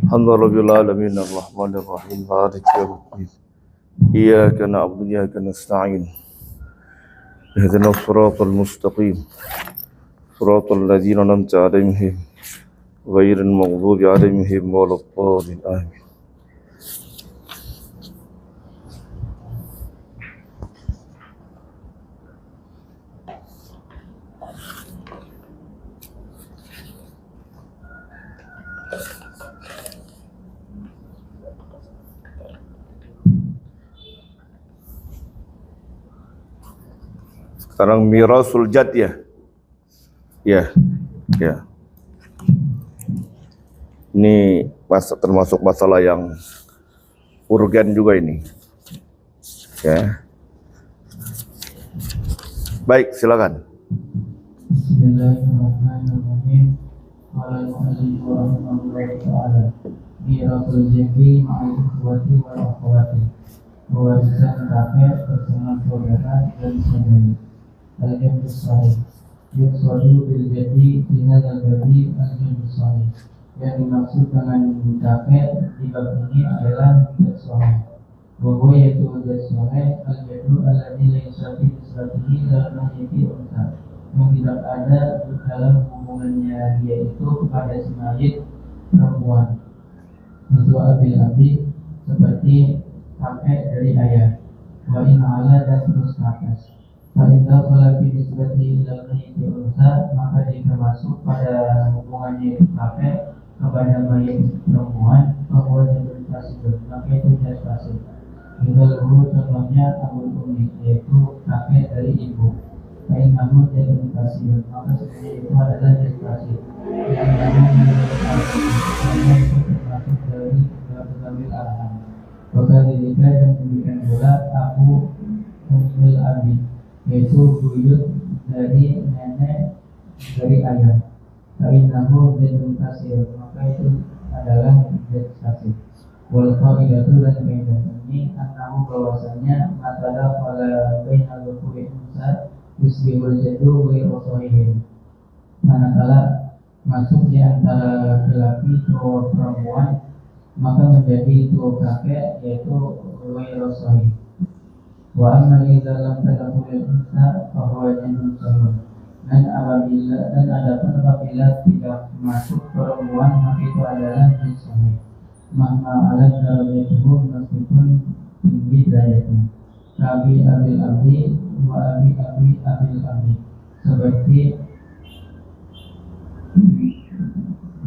Alhamdulillah alamin arrahmanir rahim maliki yaumiddin iyyaka na'budu wa iyyaka nasta'in ihdinas siratal mustaqim siratal ladzina an'amta 'alaihim ghairil maghdubi 'alaihim waladdallin amin. Sekarang mirasul jad ya. Ya. Ini termasuk masalah yang urgen juga ini. Ya. Baik, silakan. Bismillahirrahmanirrahim. Qala al-mu'allif rahimahullahu ta'ala. Mirasul jaddi ma'al ikhwati wal akhwati. Warisan kakek bersama saudara dan saudari. Al-Jadus Sahih Yuswadu bil Jadi Tinal al-Jadi Al-Jadus Sahih. Yang dimaksud dengan kakek di bab ini adalah Jad Sahih. Bahwa yaitu Jad Sahih Al-Jadu Al-Ladhi Laisati Nisratihi Al-Mahiti Unta, yang tidak ada dalam hubungannya dia itu kepada si mayit perempuan. Itu abil abi, seperti kakek dari ayah. Wa in ala dan terus ke atas. Fa'idha falafi nisbati ilal mayyiti unsa, maka jika masuk pada hubungannya itu kakek kepada mayit perempuan, bahwa jadul fasid, maka itu jadul fasid. Idul contohnya abul umi, yaitu kakek dari ibu. Fa'innahu jadul fasid, maka sebenarnya itu adalah jadul fasid. Yang namun menurut karena itu termasuk dari pegawai arham. Maka dirikan yang demikian pula aku umil abi, yaitu buyut dari nenek dari ayah. Fa'innahu jadul kasir, maka itu adalah jadul kasir. Wal qaidatu dan kaidah ini annahu bahwasanya matala pada bainal dhukuri unsa yusbihul jaddu wa irsahihin. Manakala masuk di antara laki-laki atau perempuan, maka menjadi itu kakek, yaitu wa irsahihin. Wa amma idza lam tadkhul unsa fa huwa jannun sahih. Dan apabila tidak masuk perempuan, maka itu adalah jin sahih. Maka alat darajatuhu, meskipun tinggi derajatnya. Kabi abil abi wa abi abil abi, seperti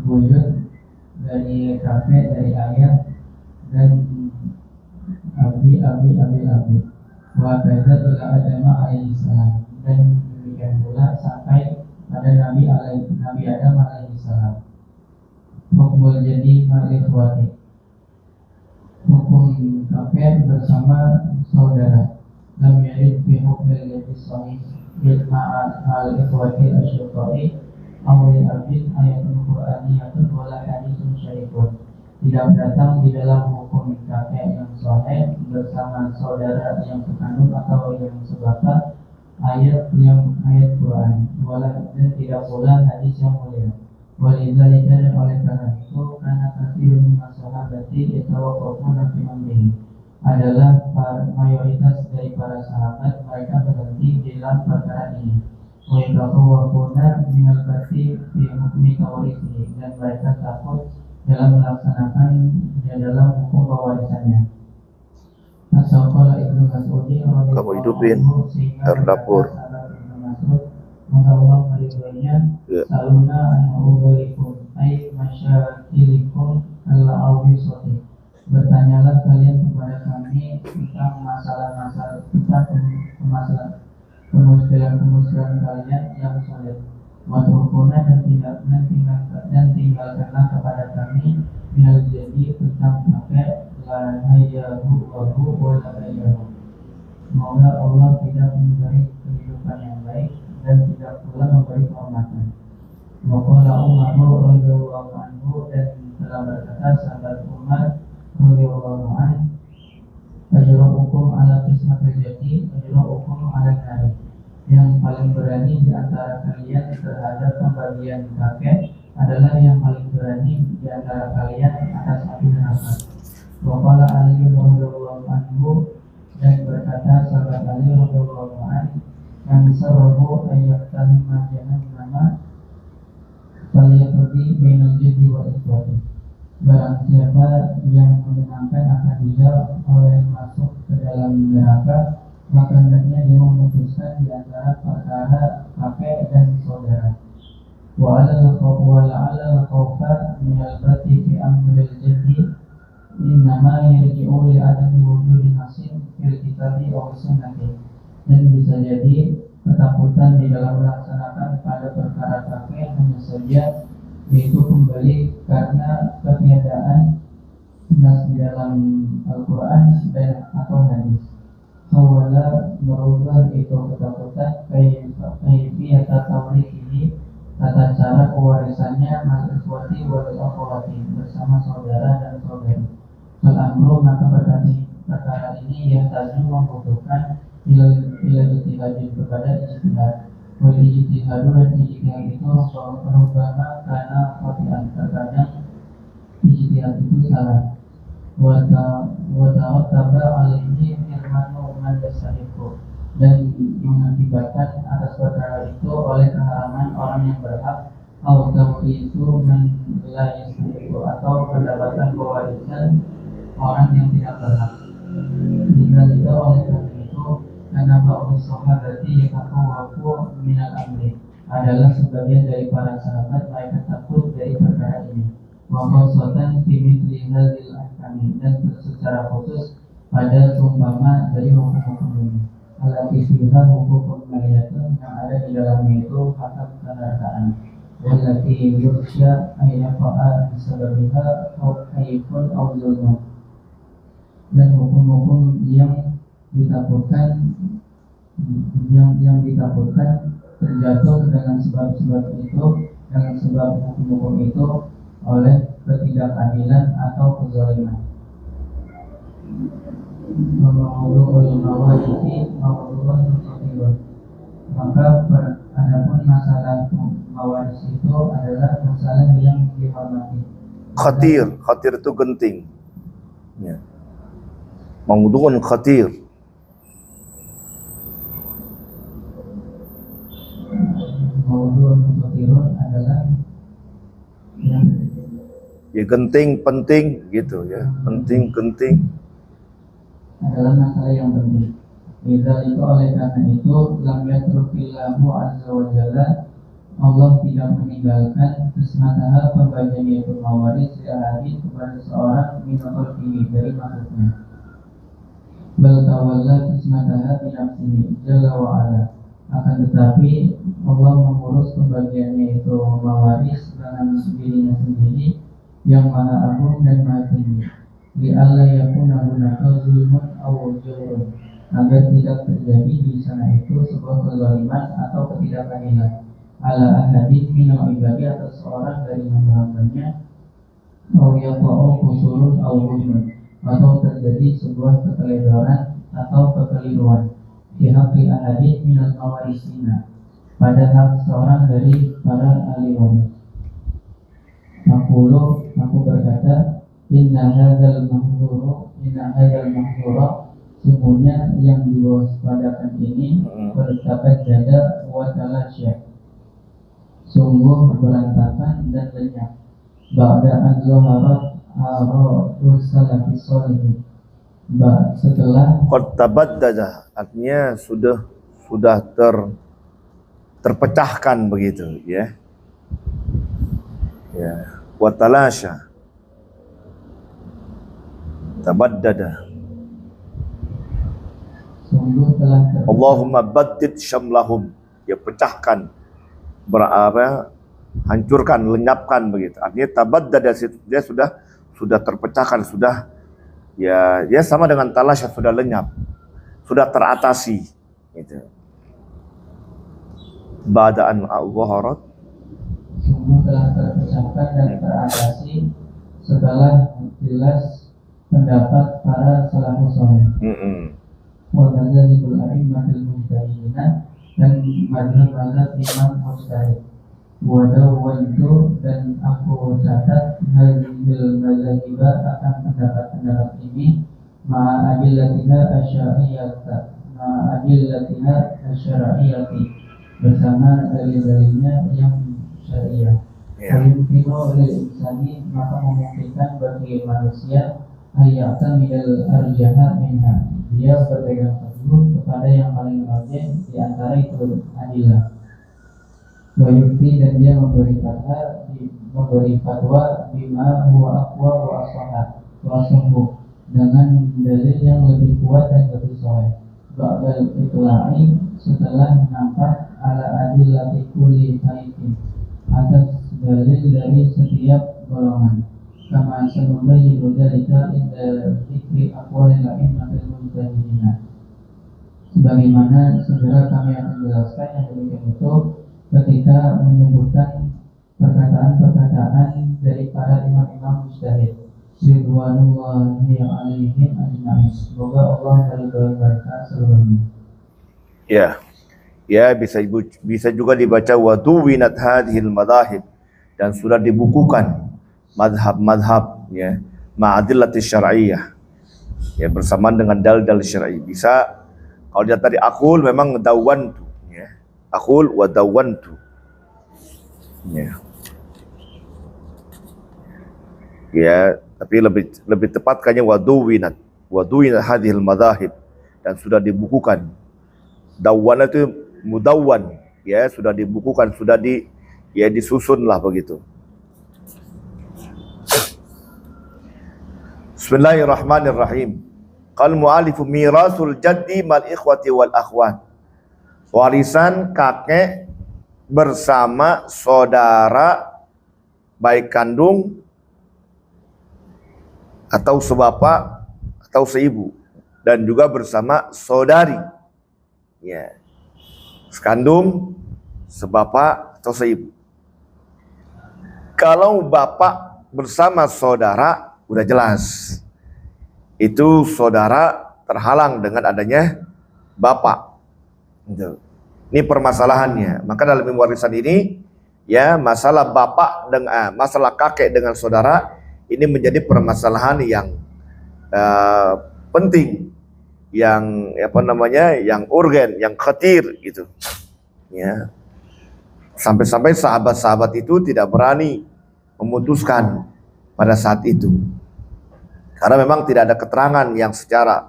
buyut dari kakek dari ayah dan abi abil abi. Wa kaidah ila Adam alaihi salam, dan demikian pula sampai pada Nabi Adam alaihi salam. Hukum jadi ma'al-ikhwati, hukum kakek bersama saudara. Lam yarid fi hukmil jadi sahih ma'al al-ikhwati asyuqai amri abid ayatun qur'aniyatun wala hadithun syarifun. Tidak datang di dalam hukum kakek yang soleh bersama saudara yang sekandung atau yang sebakat ayat Quran, wala dan tidak pula hadis yang mulia. Walidzalika, dan oleh karena itu karena katsirun masalah berarti yatawaqqafuna fi amrihi, adalah mayoritas dari para sahabat mereka berhenti di dalam perkara ini. Wa yatawaqqafuna minal bati fi hukmi tawarisi, dan mereka takut dalam melaksanakan dalam hukum pewarisannya. Asal-qala Ibnu Mas'udi Kamu hidupin air dapur. Maka Allah meridhoinya. Saluna an-ubalikum ay masyakilikum al-awbisati. Bertanyalah kalian kepada kami tentang masalah-masalah, tentang kemuskilan kalian yang sulit. Watrukuna, dan tinggalkanlah kepada kami minal jadi tentang kakek la hayyahu wahu wa la hayyahu. Semoga Allah tidak memberi kehidupan yang baik dan tidak pula memberi kehormatan. Waqala Umar radhiyallahu anhu, dan telah berkata sahabat Umar radhiyallahu anhu, ajra'ukum ala qismatil jadi ajra'ukum ala nari. Yang paling berani di antara kalian terhadap pembagian kakek adalah yang paling berani di antara kalian atas api neraka. Wa qala Ali radhiyallahu anhu, dan berkata sahabat Ali radhiyallahu anhu, yang sarrahu ayyaqtahima jahannama falyaqdi bainal jaddi wa ikhwati. Barang siapa yang menyenangkan akan dia oleh masuk ke dalam neraka, maka hendaknya dia memutuskan di antara perkara kakek dan saudara. Wa la'alla khawfa min al-bati fi amril jaddi innama yarji'u li adami wujudi nasin fil kitabi aw sunnati. Dan bisa jadi ketakutan di dalam melaksanakan pada perkara kakek hanya saja yaitu kembali karena ketiadaan nas di dalam Al-Quran dan atau hadis. Hawala merubah itu ketakutan kaifiyata tawrithi, tata cara pewarisannya ma'rifati wal akhwati, bersama saudara dan saudari. Al-amru, maka berarti perkara ini yang tadi membutuhkan ila ijtihadin, kepada ijtihad. Wal ijtihadu, dan ijtihad itu perubahan karena khati'an, terkadang ijtihad itu salah. Wa ta'attaba alaihi firmanu man yastahiqu, dan mengakibatkan atas perkara itu oleh keharaman orang yang berhak, atau itu man la yastahiqu, atau mendapatkan pewarisan orang yang tidak berhak. Jika itu oleh karena itu, karena ba'u sahabati yataqawwafu minal amri, adalah sebagian dari para sahabat mereka takut dari perkara ini. Wa khawsatan fi mithli hadhil ahkami, dan secara khusus pada seumpama dari hukum-hukum ini. Allati fiha hukum maliyatun, yang ada di dalamnya itu hakam kenerkaan. Wallati yursya ayyafa'a bisababiha haifun aw zulmun, dan hukum-hukum yang ditakutkan terjatuh dengan sebab-sebab itu, dengan sebab hukum-hukum itu oleh ketidakadilan atau kezaliman. Maka adapun masalah mawaris itu adalah masalah yang dihormati. Khatir itu genting. Ya. Mawdu'un khatir. Mawdu'un khatirun adalah yang ya genting, penting gitu ya. Penting. Adalah masalah yang penting. Itu oleh karena itu, lam yatrukillahu azza wa jalla, Allah tidak meninggalkan kismataha, pembagian yaitu mawaris hadis kepada seorang minul fihi, dari makhluknya. Bal tawalla kismataha bi nafsihi jalla wa ala, akan tetapi Allah mengurus pembagiannya itu mawaris dengan dirinya sendiri yang maha agung dan maha tinggi. Li alla yakuna hunaka zulmun aw jawrun, agar tidak terjadi di sana itu sebuah kezaliman atau ketidakadilan ala ahadin minal ibadi, atas seorang dari hamba-hambanya, aw yaqa'u qusurun aw zulmun, atau terjadi sebuah keteledoran atau kekeliruan di haqqi ahadin minal mawarisina, pada hak seorang dari para ahli waris. Aku berkata, Inna hadzal mahdzura, sungguhnya yang diwaspadakan ini bertabat jada wa talasya, sungguh berantakan dan lenyap. Ba'da az-zaharat ara'us salafis sholihin, setelah Qad tabaddada, artinya sudah terpecahkan begitu ya. Ya, wa talasya, tabaddada. sungguh telah Allahumma baddid syamlahum, ya pecahkan, hancurkan, lenyapkan begitu. Artinya tabaddada, dia sudah terpecahkan, sudah ya sama dengan talasya, sudah lenyap, sudah teratasi gitu. Ba'da'an al-zaharat, sungguh telah terpecahkan dan teratasi setelah jelas pendapat para salafus saleh. Wa madzhabul a'immatul mujtahidin, dan mazhab imam mujtahid. Wadawwantu dan aku catat hadhil madzahiba akan pendapat-pendapat ini ma'adillatiha asyariyati bersama dalil-dalilnya yang syariah. Yumkinu lil insani, maka memungkinkan bagi manusia ayya'tamidal arjaha minha, dia berpegang teguh kepada yang paling rajih di antara itu adillah. Wayukti, dan dia memberi fatwa bima huwa aqwa wa asahhu, dengan dalil yang lebih kuat dan lebih sahih. Ba'dal itla'i, setelah nampak ala adillati kulli faitin, atas dalil dari setiap golongan. Kama sanubayyinu dzalika inda dzikri aqwalil a'immatil mujtahidin. Sebagaimana segera kami akan jelaskan yang demikian itu ketika menyebutkan perkataan-perkataan dari para imam-imam mujtahid ridwanullahi alaihim ajma'in. Semoga Allah meridhai mereka seluruhnya. Ya, bisa juga dibaca waduwinat hadhil madahib, dan sudah dibukukan madhab-madhab ya ma'adillati syar'iyyah, ya bersamaan dengan dalil-dalil syar'i. Bisa kalau dia tadi aqul memang dawantu ya, aqul wa dawantu ya, tapi lebih tepat kayaknya waduwinat hadhil madahib, dan sudah dibukukan. Dawan itu mudawwan ya, sudah dibukukan, sudah disusun lah begitu. Bismillahirrahmanirrahim. Qal mu'alifu mirasul jaddi mal ikhwati wal akhwat. Warisan kakek bersama saudara baik kandung atau sebapak atau seibu, dan juga bersama saudari ya, sekandung, sebapak atau seibu. Kalau bapak bersama saudara udah jelas, itu saudara terhalang dengan adanya bapak. Ini permasalahannya. Maka dalam warisan ini ya, masalah bapak dengan masalah kakek dengan saudara ini menjadi permasalahan yang penting, yang yang urgen, yang khatir gitu. Ya. Sampai-sampai sahabat-sahabat itu tidak berani memutuskan pada saat itu, karena memang tidak ada keterangan yang secara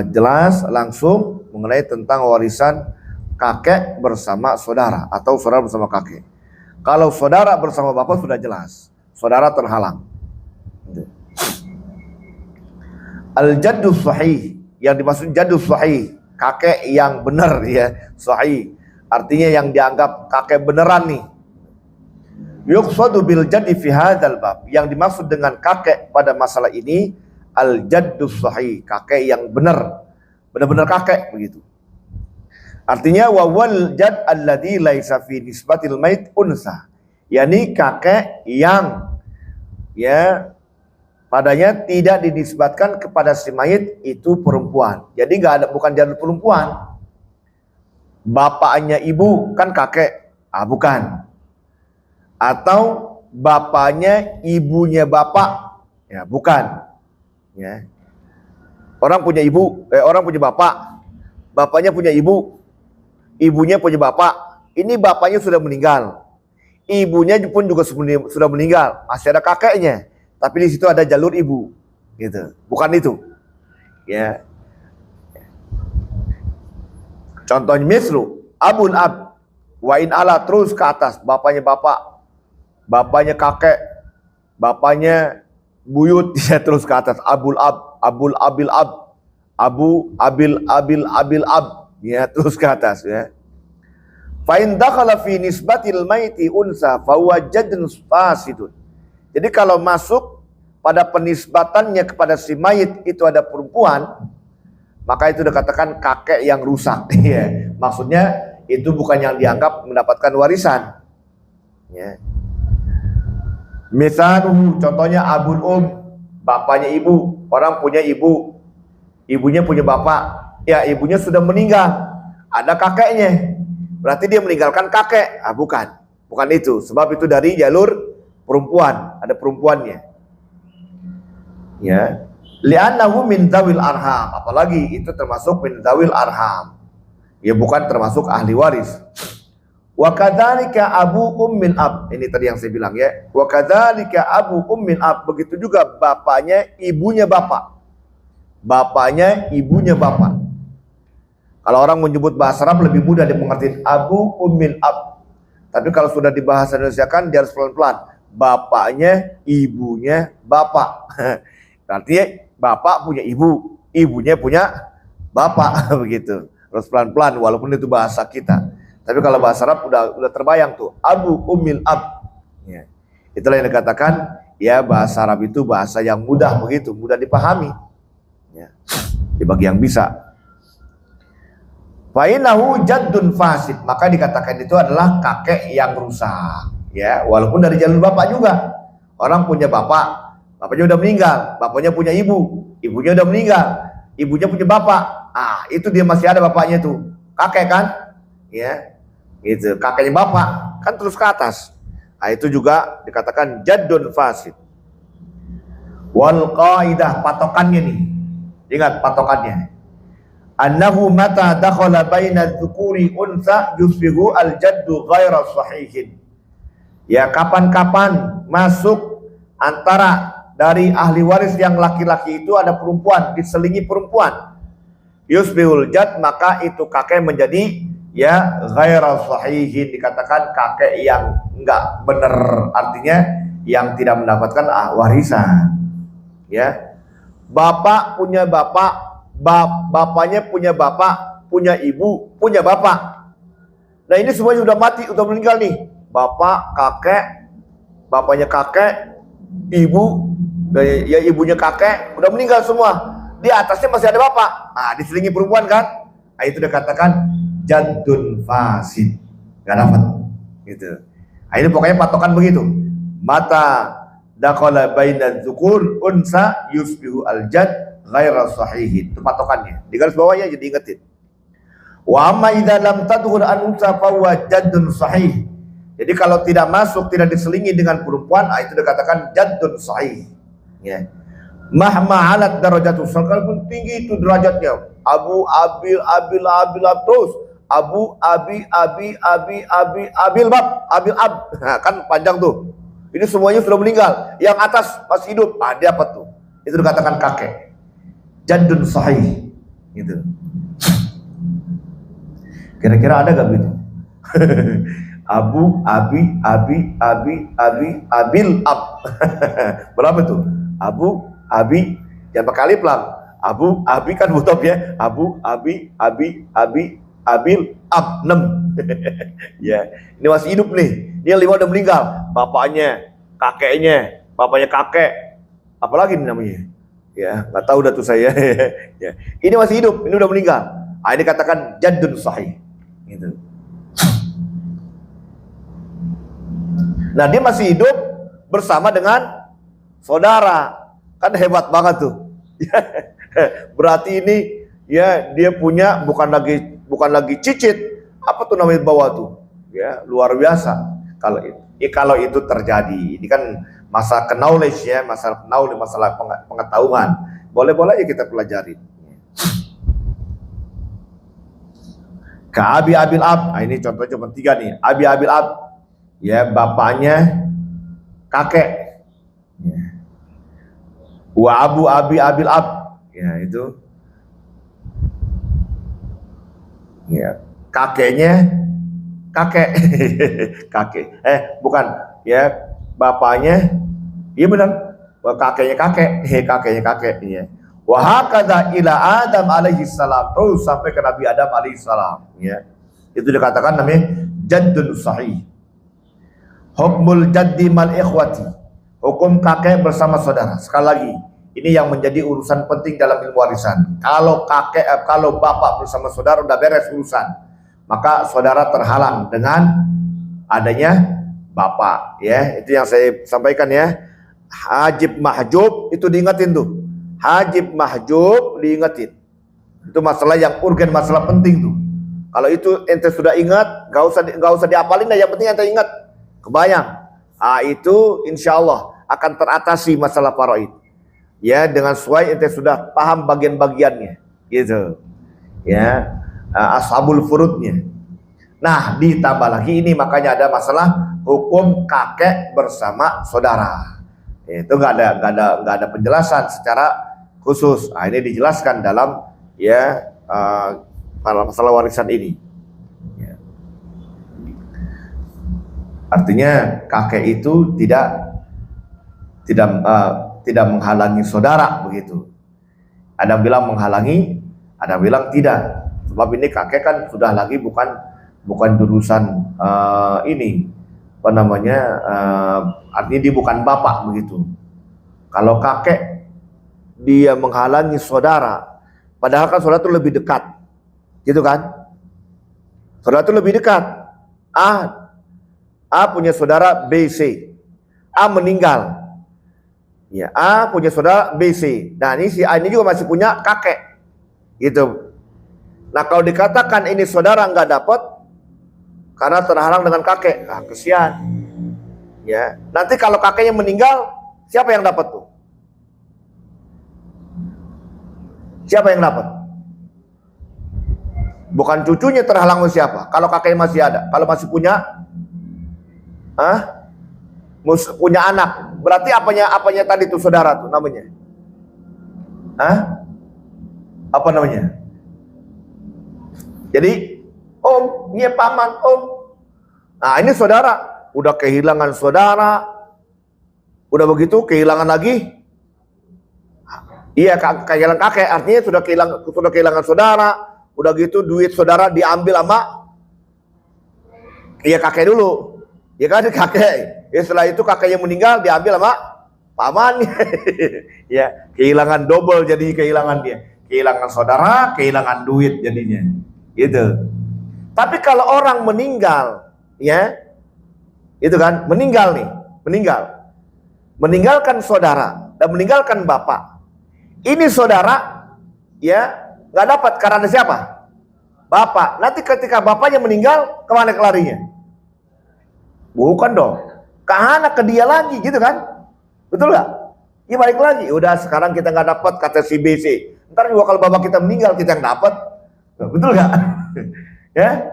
jelas langsung mengenai tentang warisan kakek bersama saudara atau saudara bersama kakek. Kalau saudara bersama bapak sudah jelas, saudara terhalang. Al-jaddu sahih, yang dimaksud jaddu sahih, kakek yang benar ya, sahih artinya yang dianggap kakek beneran nih. Yuqsadu bil jaddi fi hadzal bab, yang dimaksud dengan kakek pada masalah ini al-jaddu sahih, kakek yang benar-benar kakek begitu. Artinya wawal jad alladzi laisa fi nisbatil mait unsa, yakni kakek yang ya padanya tidak dinisbatkan kepada si mayit itu perempuan. Jadi bukan jadul perempuan. Bapaknya ibu kan kakek, bukan. Atau bapaknya ibunya bapak, ya bukan. Ya. Orang punya ibu, orang punya bapak, bapaknya punya ibu, ibunya punya bapak. Ini bapaknya sudah meninggal, ibunya pun juga sudah meninggal, masih ada kakeknya, tapi di situ ada jalur ibu, gitu. Bukan itu, ya. Contohnya mislu abul ab wa in ala, terus ke atas, bapaknya bapak, bapaknya kakek, bapaknya buyut, ya terus ke atas, abul ab, abul abil ab, abu abil ab, ya terus ke atas ya. Fa in dakhala fi nisbatil maiti unsa fa huwa jaddun fasidun. Jadi kalau masuk pada penisbatannya kepada si mayit itu ada perempuan, maka itu dikatakan kakek yang rusak. Ya. Maksudnya itu bukan yang dianggap mendapatkan warisan. Ya. Misalnya contohnya abul bapaknya ibu, orang punya ibu, ibunya punya bapak, ya ibunya sudah meninggal, ada kakeknya, berarti dia meninggalkan kakek, bukan. bukan itu. Sebab itu dari jalur perempuan, ada perempuannya. Ya, li'annahu min dzawil arham, apalagi itu termasuk min dzawil arham. Ya bukan termasuk ahli waris. Wa kadzalika abu ummil ab, ini tadi yang saya bilang ya. Wa kadzalika abu ummil ab, begitu juga bapaknya ibunya bapak. Bapaknya ibunya bapak. Kalau orang menyebut bahasa Arab lebih mudah dimengerti, abu ummil ab. Tapi kalau sudah dibahas Indonesia kan dia harus pelan-pelan. Bapaknya ibunya bapak. Artinya bapak punya ibu, ibunya punya bapak begitu. Harus pelan-pelan walaupun itu bahasa kita. Tapi kalau bahasa Arab udah terbayang tuh, abu ummil ab. Ya. Itulah yang dikatakan ya bahasa Arab itu bahasa yang mudah begitu, mudah dipahami. Ya. Bagi yang bisa. Fainahu jaddun fasid, maka dikatakan itu adalah kakek yang rusak. Ya, walaupun dari jalur bapak juga. Orang punya bapak, bapaknya udah meninggal, bapaknya punya ibu, ibunya udah meninggal, ibunya punya bapak. Ah, itu dia masih ada bapaknya tuh. Kakek kan? Ya. Gitu. Kakeknya bapak kan terus ke atas. Nah, itu juga dikatakan jaddun fasid. Wal qaidah, patokannya nih. Ingat patokannya. Annahu mata dakhala baina dzukuri unsa yusbihu al-jaddu ghaira sahihin. Ya, kapan-kapan masuk antara dari ahli waris yang laki-laki itu ada perempuan, diselingi perempuan. Yusbihul jad, maka itu kakek menjadi ya ghaira sahihin, dikatakan kakek yang enggak benar, artinya yang tidak mendapatkan warisan. Ya. Bapak punya bapak, bapaknya punya bapak, punya ibu, punya bapak. Nah, ini semuanya sudah mati, sudah meninggal nih. Bapak, kakek, bapaknya kakek, ibu, ya ibunya kakek, udah meninggal semua. Di atasnya masih ada bapak. Nah, diselingi perempuan kan? Nah, itu dikatakan jaddun fasid. Gak dapat. Gitu. Nah, ini pokoknya patokan begitu. Mata dakhala baina dzukur unsa yusbihu al-jad ghaira sahihin. Itu patokannya. Di garis bawahnya jadi ingetin. Wa amma idza lam tadkhul an-unsa fa huwa jaddun sahih. Jadi kalau tidak masuk, tidak diselingi dengan perempuan, itu dikatakan jaddun sahih. Ya. Mahma alat darajatu, sekalipun tinggi itu derajatnya. Abu abil terus. Abu abi abil ab. Nah, kan panjang tuh. Ini semuanya sudah meninggal. Yang atas masih hidup. Dia apa tuh? Itu dikatakan kakek. Jaddun sahih. Gitu. Kira-kira ada gak begitu? Abu abi abil ab. Berapa tuh? Abu abi, jangan pakai alif lam. Abu abi kan butob ya. Abu abi abil ab 6. Ya, ini masih hidup nih. Dia 5 udah meninggal. Bapaknya, kakeknya, bapaknya kakek. Apalagi ini namanya? Ya, nggak tahu dah tuh saya. Ya. Ini masih hidup, ini udah meninggal. Ini katakan jaddun sahih. Gitu. Nah, dia masih hidup bersama dengan saudara. Kan hebat banget tuh. Berarti ini ya dia punya bukan lagi cicit, apa tuh namanya bawah tuh. Ya, luar biasa kalau itu terjadi. Ini kan masa knowledge ya, masalah pengetahuan. Boleh-boleh aja kita pelajari. Ka abi abil ab. Nah, ini contohnya cuma 3 nih. Abi abil ab. Ya, bapaknya kakek. Ya. Wa abu abi abil ab. Ya, itu. Ya, kakeknya kakek. Kakek. Bukan. Ya, bapaknya. Iya benar. Kakeknya kakek. Kakeknya kakek. Ya. Wa hakadha ila Adam alaihi salam. Terus sampai ke Nabi Adam alaihi salam. Ya. Itu dikatakan namanya jaddun sahih. Hukmul jaddi mal ikhwati. Hukum kakek bersama saudara. Sekali lagi, ini yang menjadi urusan penting dalam ilmu warisan. Kalau bapak bersama saudara udah beres urusan, maka saudara terhalang dengan adanya bapak. Ya, itu yang saya sampaikan ya. Hajib mahjub itu diingetin tuh. Hajib mahjub diingetin. Itu masalah yang urgen, masalah penting tuh. Kalau itu ente sudah ingat, gak usah diapalin dah, yang penting ente ingat. Kebayang? Itu insya Allah akan teratasi masalah faraid. Ya, dengan sesuai ente sudah paham bagian-bagiannya, gitu. Ya, ashabul furudnya. Nah, ditambah lagi ini makanya ada masalah hukum kakek bersama saudara. Itu nggak ada penjelasan secara khusus. Nah, ini dijelaskan dalam ya masalah warisan ini. Ya. Artinya kakek itu tidak menghalangi saudara begitu. Ada yang bilang menghalangi, ada yang bilang tidak. Sebab ini kakek kan sudah lagi bukan jurusan ini apa namanya, artinya dia bukan bapak begitu. Kalau kakek dia menghalangi saudara, padahal kan saudara itu lebih dekat, gitu kan? Saudara itu lebih dekat. A punya saudara B, C. A meninggal. Ya, A punya saudara B, C. Nah, ini si A ini juga masih punya kakek, gitu. Nah, kalau dikatakan ini saudara nggak dapat karena terhalang dengan kakek, kesian. Ya, nanti kalau kakeknya meninggal, siapa yang dapat tuh? Siapa yang dapat? Bukan cucunya terhalang oleh siapa? Kalau kakeknya masih ada, kalau masih punya, punya anak, berarti apanya tadi tuh saudara tuh namanya? Apa namanya? Jadi om, iya paman, om. Nah, ini saudara, udah kehilangan saudara, udah begitu kehilangan lagi. Iya, kehilangan kakek, artinya sudah kehilangan saudara, udah gitu duit saudara diambil sama kakek dulu. Ya kan, kakek. Ya, setelah itu kakeknya meninggal diambil sama paman. Ya, kehilangan double jadi kehilangan dia. Kehilangan saudara, kehilangan duit jadinya. Gitu. Tapi kalau orang meninggal, ya, itu kan meninggalkan saudara dan meninggalkan bapak. Ini saudara, ya, nggak dapat karena ada siapa? Bapak. Nanti ketika bapaknya meninggal, kemana kelarinya? Bukan dong, ke dia lagi, gitu kan? Betul nggak? Ya balik lagi. Udah sekarang kita nggak dapat kata si B, C. Ntar juga kalau bapak kita meninggal kita yang dapat. Betul nggak? Ya,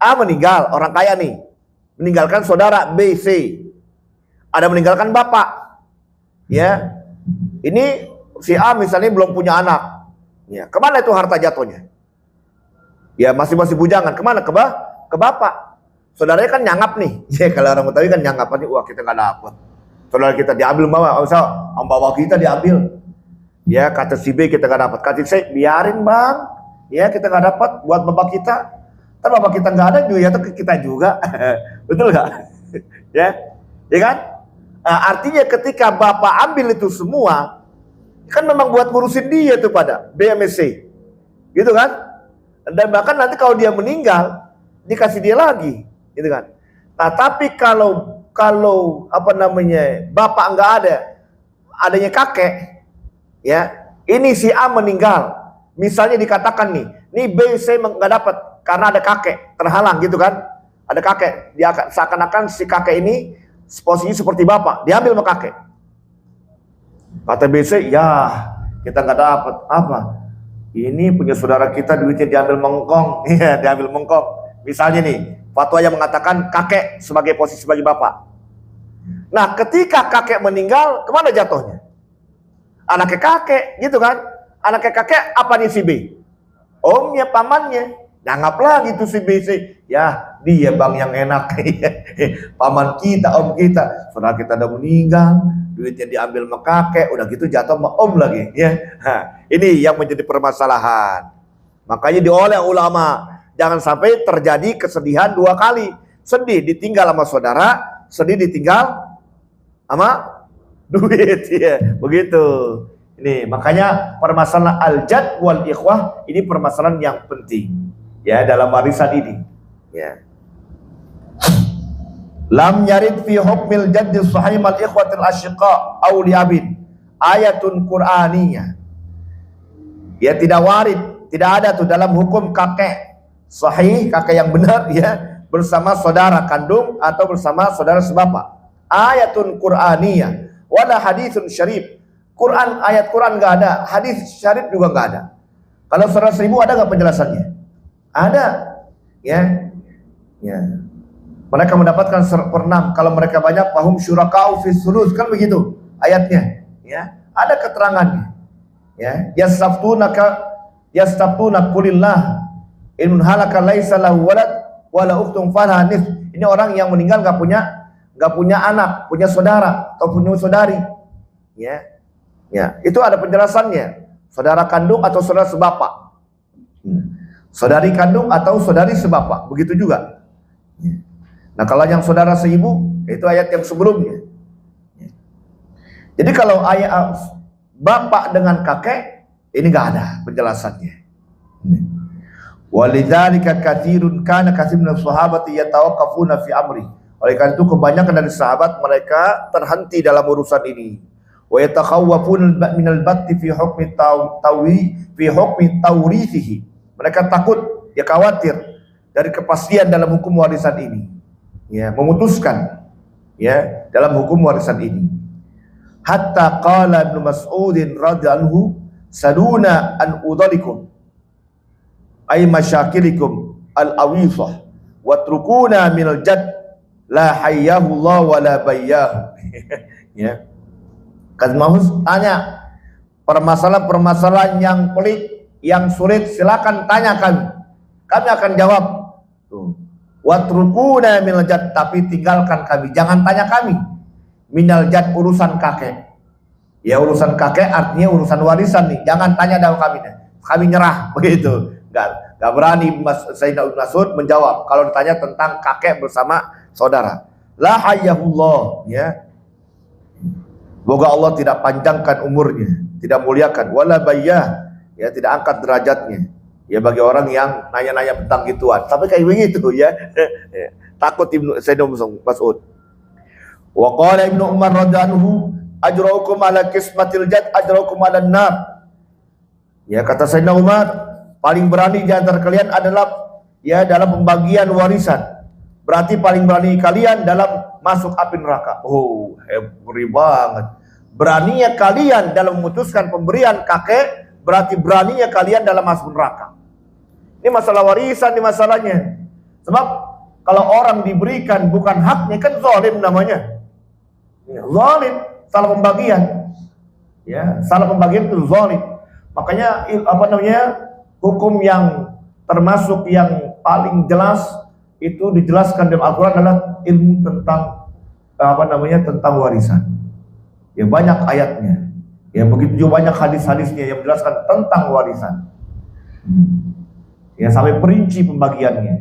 A meninggal, orang kaya nih, meninggalkan saudara B, C. Ada meninggalkan bapak. Ya, ini si A misalnya belum punya anak. Ya, kemana itu harta jatuhnya? Ya masih bujangan. Kemana? Ke bapak. Saudaranya kan nyangap nih. Ya, kalau orang Betawi kan nyangap aja, wah kita nggak dapat. Saudara kita diambil bawa kita diambil. Ya, kata si B kita nggak dapat. Kata si biarin bang. Ya, kita nggak dapat buat bapak kita. Ntar bapak kita nggak ada juga, ya ke kita juga. Betul nggak? Ya kan? Nah, artinya ketika bapak ambil itu semua, kan memang buat ngurusin dia tuh pada BMSC, gitu kan? Dan bahkan nanti kalau dia meninggal, dikasih dia lagi, gitu kan? Nah, tapi kalau apa namanya, bapak nggak ada, adanya kakek, ya, ini si A meninggal, misalnya dikatakan nih B, C nggak dapat karena ada kakek terhalang, gitu kan? Ada kakek, dia seakan-akan si kakek ini posisinya seperti bapak, diambil sama kakek. Kata BC, ya kita nggak dapat apa? Ini punya saudara kita duitnya diambil mengkong, iya diambil mengkong. Misalnya nih, fatwa yang mengatakan kakek sebagai posisi sebagai bapak. Nah, ketika kakek meninggal, kemana jatuhnya? Anaknya kakek, gitu kan? Anaknya kakek apa nih si B? Omnya, pamannya. Nyanggap lagi tuh si BC, ya dia bang yang enak. Paman kita, om kita, saudara kita udah meninggal, duitnya diambil sama kakek, udah gitu jatuh sama om lagi, ya. Nah, ini yang menjadi permasalahan. Makanya dioleh ulama, jangan sampai terjadi kesedihan dua kali. Sedih ditinggal sama saudara, sedih ditinggal sama duit, ya. Begitu. Ini makanya permasalahan al-jad wal ikhwah ini permasalahan yang penting. Ya, dalam warisan ini, ya. Lam yarid fi hukmil jaddi sahih mal ikhwatil asyiqa aw li abin ayatun qur'aniyah. Ya, tidak warid, tidak ada tuh dalam hukum kakek sahih, kakek yang benar, ya, bersama saudara kandung atau bersama saudara sebapak. Ayatun Qur'aniyah wala haditsun syarif. Quran, ayat Quran nggak ada, hadis syarif juga nggak ada. Kalau saudara seribu ada nggak penjelasannya? Ada, ya. Mereka mendapatkan seperenam. Kalau mereka banyak, fahum syuraka'u fis sulus, kan begitu ayatnya. Ya, ada keterangannya. Ya, yastaftunaka qulillah in halaka laisa lahu walad wala ukhtun falaha nisf. Ini orang yang meninggal nggak punya anak, punya saudara atau punya saudari. Ya, itu ada penjelasannya. Saudara kandung atau saudara sebapak. Saudari kandung atau saudari sebapak, begitu juga. Nah, kalau yang saudara seibu, itu ayat yang sebelumnya. Jadi kalau ayat bapak dengan kakek, ini nggak ada penjelasannya. Walidzalika katsirun kana katsirun minas sahabati yatawaqqafuna fi amri. Oleh karena itu kebanyakan dari sahabat mereka terhenti dalam urusan ini. Wa yatakhawwafuna minal batti fi hukmi tawrithihi. Mereka takut, ya khawatir dari kepastian dalam hukum warisan ini. Ya, memutuskan ya dalam hukum warisan ini. Hatta qala Ibnu Mas'ud radhiyallahu anhu, "Saluna an udalikum ay masyakilikum al-awisah wa trukuna minal jadd la hayyahu Allah wa la bayyahu." Ya. Kazmahus tanya permasalahan-permasalahan yang pelik, yang sulit, silakan tanya kami. Kami akan jawab. Tuh. Watrukuna minal jadd, tapi tinggalkan kami, jangan tanya kami. Minal jadd, urusan kakek. Ya, urusan kakek artinya urusan warisan nih. Jangan tanya dalam kami. Kami nyerah, begitu. Enggak berani Sayyidina Ibnu Mas'ud menjawab kalau ditanya tentang kakek bersama saudara. La hayyahullah, ya. Semoga Allah tidak panjangkan umurnya, tidak muliakan, wala bayyah, ya, tidak angkat derajatnya. Ya, bagi orang yang nanya-nanya tentang gituan. Tapi kayak begitu ya. Takut Sayyidina Mas'ud. Wa qala Ibnu Umar radhiyallahu anhu, ajraukum ala qismatil jadd ajraukum ala nar. Ya, kata Sayyidina Umar, paling berani di antara kalian adalah ya dalam pembagian warisan. Berarti paling berani kalian dalam masuk api neraka. Oh, ngeri banget. Beraninya kalian dalam memutuskan pemberian kakek, berarti beraninya kalian dalam masuk neraka. Ini masalah warisan, ini masalahnya. Sebab kalau orang diberikan bukan haknya, kan zalim namanya. Ya, zalim, salah pembagian. Ya, salah pembagian itu zalim. Makanya hukum yang termasuk yang paling jelas itu dijelaskan dalam Al-Qur'an adalah ilmu tentang tentang warisan. Ya, banyak ayatnya. Ya, begitu juga banyak hadis-hadisnya yang menjelaskan tentang warisan. Ya, sampai perinci pembagiannya.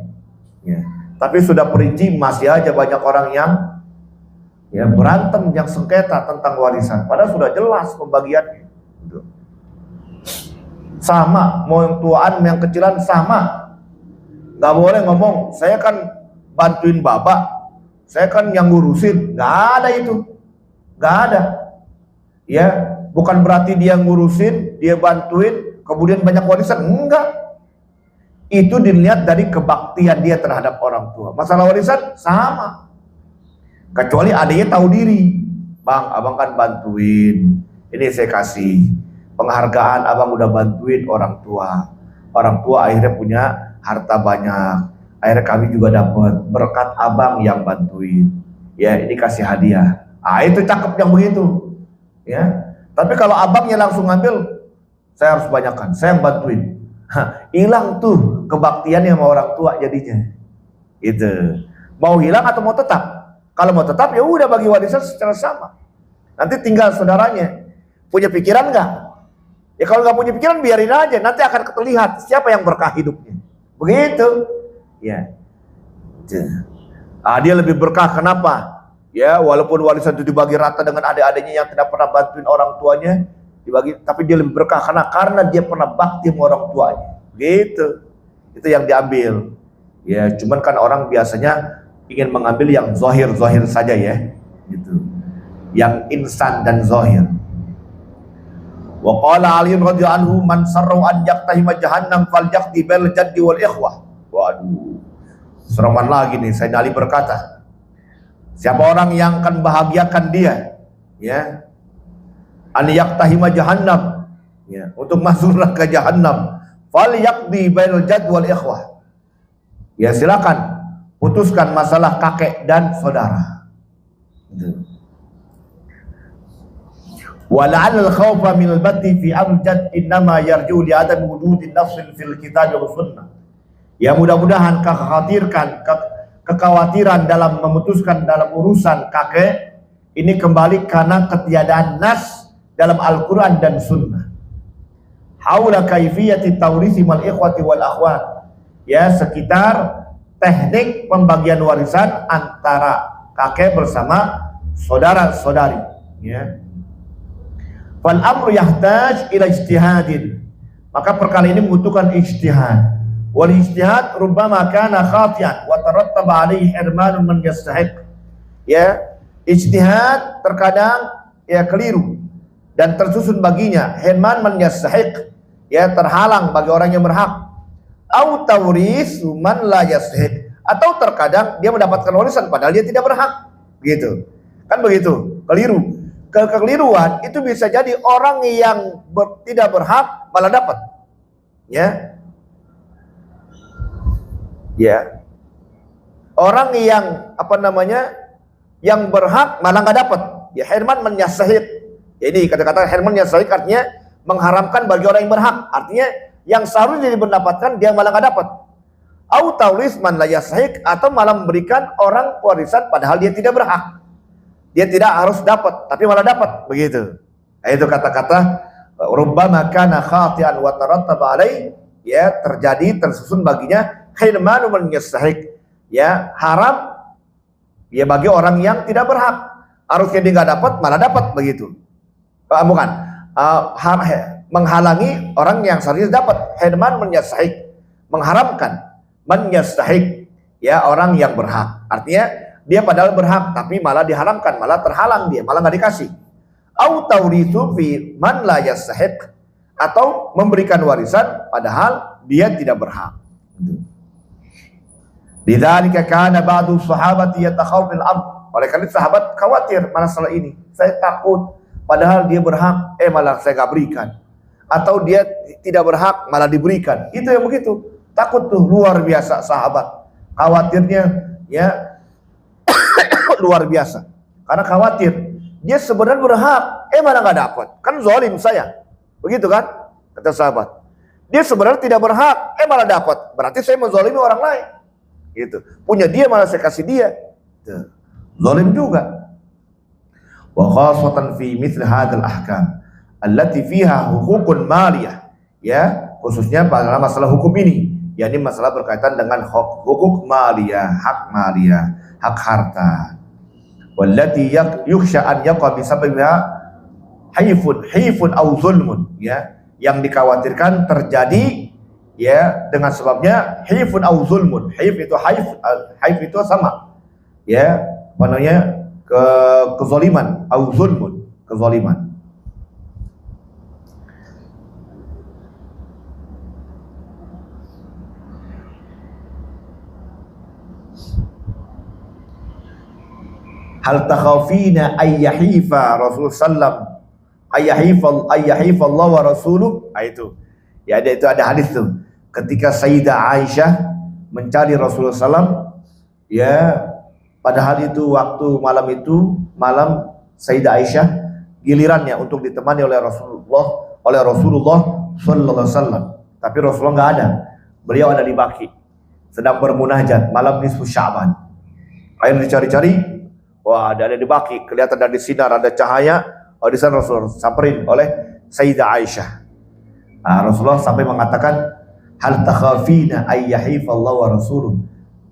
Ya, tapi sudah perinci masih aja banyak orang yang ya berantem, yang sengketa tentang warisan. Padahal sudah jelas pembagiannya. Sama, mau yang tuaan, yang kecilan sama. Nggak boleh ngomong, saya kan bantuin bapak, saya kan yang ngurusin. Nggak ada itu, nggak ada. Ya, bukan berarti dia ngurusin, dia bantuin, kemudian banyak warisan. Enggak. Itu dilihat dari kebaktian dia terhadap orang tua. Masalah warisan sama. Kecuali adanya tahu diri. Bang, abang kan bantuin. Ini saya kasih penghargaan, abang udah bantuin orang tua. Orang tua akhirnya punya harta banyak. Akhirnya kami juga dapat berkat abang yang bantuin. Ya, ini kasih hadiah. Ah, itu cakep yang begitu. Ya. Tapi kalau abangnya langsung ngambil, saya harus banyakkan, saya yang bantuin. Hilang tuh kebaktiannya sama orang tua jadinya. Itu. Mau hilang atau mau tetap? Kalau mau tetap ya udah bagi warisan secara sama. Nanti tinggal saudaranya. Punya pikiran nggak? Ya kalau nggak punya pikiran biarin aja. Nanti akan terlihat siapa yang berkah hidupnya. Begitu. Ya. Dia lebih berkah kenapa? Ya, walaupun warisan itu dibagi rata dengan adik-adiknya yang tidak pernah bantuin orang tuanya, dibagi, tapi dia lebih berkah karena dia pernah bakti sama orang tuanya. Gitu. Itu yang diambil. Ya, cuman kan orang biasanya ingin mengambil yang zahir saja ya. Gitu. Yang instan dan zahir. Wa qala Ali radhiyallahu anhu, man sarru an yaqtahima jahannam falyaqdi bil jaddi wal ikhwah. Waduh. Seraman lagi nih, Sayyidina Ali berkata, siapa orang yang akan bahagiakan dia, ya, an yaktahima jahannam, ya, untuk masuk neraka jahannam, fal yaqdi bainal jad wal ikhwah, ya silakan putuskan masalah kakek dan saudara. Wala'al al-khawfa min al-batti fi amr jad innama yarji'u li adam wujudin nafsin fil kitab wa sunnah. Ya mudah-mudahan kekhawatiran dalam memutuskan dalam urusan kakek ini kembali karena ketiadaan nas dalam Al-Quran dan Sunnah. Haula kaifiyati tawrisi mal ikhwati wal akhwat, ya sekitar teknik pembagian warisan antara kakek bersama saudara-saudari, ya. Fal amru yahtaj ila ijtihadin, maka perkara ini membutuhkan ijtihad. Wal ijtihad rubbama kana khati'an wa tarattaba alaihi hirmanun man yastahiq. Ya, ijtihad terkadang ya keliru dan tersusun baginya hirman man yastahiq, ya terhalang bagi orang yang berhak. Au tawris man la yastahiq, atau terkadang dia mendapatkan warisan padahal dia tidak berhak. Begitu. Kan begitu, keliru. Kekeliruan itu bisa jadi orang yang tidak berhak malah dapat. Ya. Ya, orang yang yang berhak malah nggak dapat. Ya, hirman man yastahiq. Jadi kata-kata hirman yastahiq artinya mengharamkan bagi orang yang berhak. Artinya yang seharusnya mendapatkan dia malah nggak dapat. Au taulis man la yastahiq, atau malah memberikan orang warisan padahal dia tidak berhak. Dia tidak harus dapat, tapi malah dapat. Begitu. Nah, itu kata-kata rubbama kana khati'an wa tarattaba alaihi, ya terjadi tersusun baginya hirmanu man yastahiq, ya haram ya bagi orang yang tidak berhak. Harusnya dia nggak dapat malah dapat, begitu. Bukan menghalangi orang yang seharusnya dapat. Hirman man yastahiq, mengharamkan man yastahiq, ya orang yang berhak. Artinya dia padahal berhak tapi malah diharamkan, malah terhalang, dia malah nggak dikasih. Au tauritsu fi man la yastahiq, atau memberikan warisan padahal dia tidak berhak. Lidzalika kana ba'du sahabati yatakhawful amr. Oleh karena sahabat khawatir masalah ini. Saya takut padahal dia berhak, malah saya nggak berikan. Atau dia tidak berhak malah diberikan. Itu yang begitu. Takut tuh luar biasa sahabat. Khawatirnya ya luar biasa. Karena khawatir dia sebenarnya berhak, malah nggak dapat. Kan zalim saya. Begitu kan? Kata sahabat. Dia sebenarnya tidak berhak, malah dapat. Berarti saya menzalimi orang lain. Gitu. Punya dia malah saya kasih dia. Zalim juga. Wa khasatan fi mithl hadzal ahkam allati fiha huququn maliyah. Ya, khususnya pada masalah hukum ini, yakni masalah berkaitan dengan hukuk maliyah, hak maliyah, hak harta. Wallati yukhsha an yaqa bi sababiha haifun aw zulmun, ya, yang dikhawatirkan terjadi ya dengan sebabnya haifun aw zulmun. Haif itu sama, ya, maknanya kezaliman, aw zulmun, kezaliman. Hal takhafina ayyahifa Rasul sallam ayyahifa Allah wa rasuluh. Itu ya, itu ada hadis tuh ketika Sayyidah Aisyah mencari Rasulullah sallam, ya padahal itu waktu malam Sayyidah Aisyah gilirannya untuk ditemani oleh Rasulullah sallallahu alaihi wasallam, tapi Rasulullah nggak ada, beliau ada di Baqi sedang bermunajat malam nisfu Sya'ban. Akhirnya dicari-cari, wah, ada di Baqi, kelihatan dari sinar, ada cahaya. Oh, di sana Rasulullah samperin oleh Sayyidah Aisyah. Rasulullah sampai mengatakan, hal takhafina ayyahifa Allah wa rasuluh.